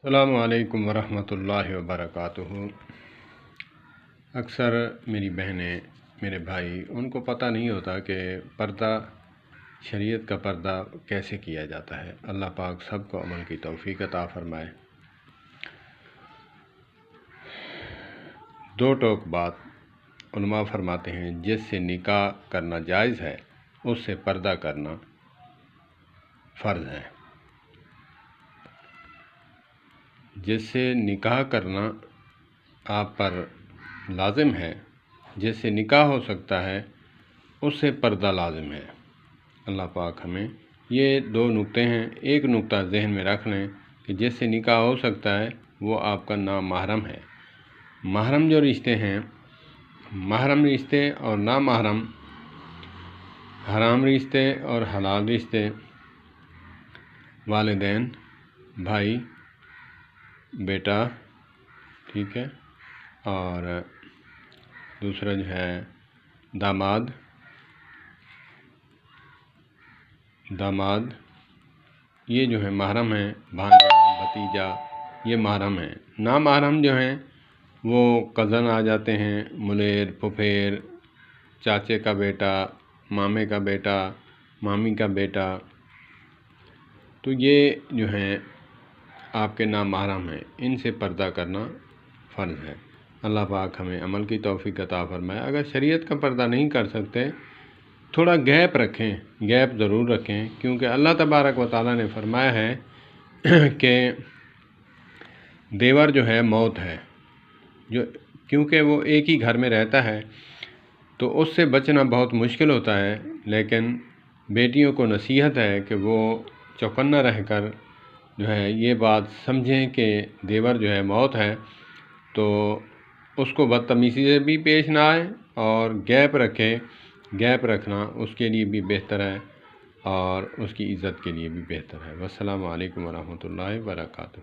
السلام علیکم ورحمۃ اللہ وبرکاتہ۔ اکثر میری بہنیں، میرے بھائی، ان کو پتہ نہیں ہوتا کہ پردہ، شریعت کا پردہ کیسے کیا جاتا ہے۔ اللہ پاک سب کو عمل کی توفیق عطا فرمائے۔ دو ٹوک بات علماء فرماتے ہیں، جس سے نکاح کرنا جائز ہے اس سے پردہ کرنا فرض ہے۔ جس سے نکاح کرنا آپ پر لازم ہے، جس سے نکاح ہو سکتا ہے، اس سے پردہ لازم ہے۔ اللہ پاک ہمیں یہ دو نقطے ہیں، ایک نقطہ ذہن میں رکھ لیں کہ جس سے نکاح ہو سکتا ہے وہ آپ کا نامحرم ہے۔ محرم جو رشتے ہیں، محرم رشتے اور نامحرم، حرام رشتے اور حلال رشتے، والدین، بھائی، بیٹا، ٹھیک ہے، اور دوسرا جو ہے داماد، یہ جو ہے محرم ہیں، بھانجا، بھتیجا، یہ محرم ہیں۔ نامحرم جو ہیں وہ کزن آ جاتے ہیں، ملیر، پھپھیر، چاچے کا بیٹا، مامے کا بیٹا، مامی کا بیٹا، تو یہ جو ہیں آپ کے نامحرم ہیں، ان سے پردہ کرنا فرض ہے۔ اللہ پاک ہمیں عمل کی توفیق عطا فرمائے۔ اگر شریعت کا پردہ نہیں کر سکتے، تھوڑا گیپ رکھیں، گیپ ضرور رکھیں، کیونکہ اللہ تبارک و تعالیٰ نے فرمایا ہے کہ دیور جو ہے موت ہے، کیونکہ وہ ایک ہی گھر میں رہتا ہے تو اس سے بچنا بہت مشکل ہوتا ہے، لیکن بیٹیوں کو نصیحت ہے کہ وہ چوکنا رہ کر جو ہے یہ بات سمجھیں کہ دیور جو ہے موت ہے، تو اس کو بدتمیزی سے بھی پیش نہ آئے اور گیپ رکھے۔ گیپ رکھنا اس کے لیے بھی بہتر ہے اور اس کی عزت کے لیے بھی بہتر ہے۔ والسلام علیکم ورحمۃ اللہ وبرکاتہ۔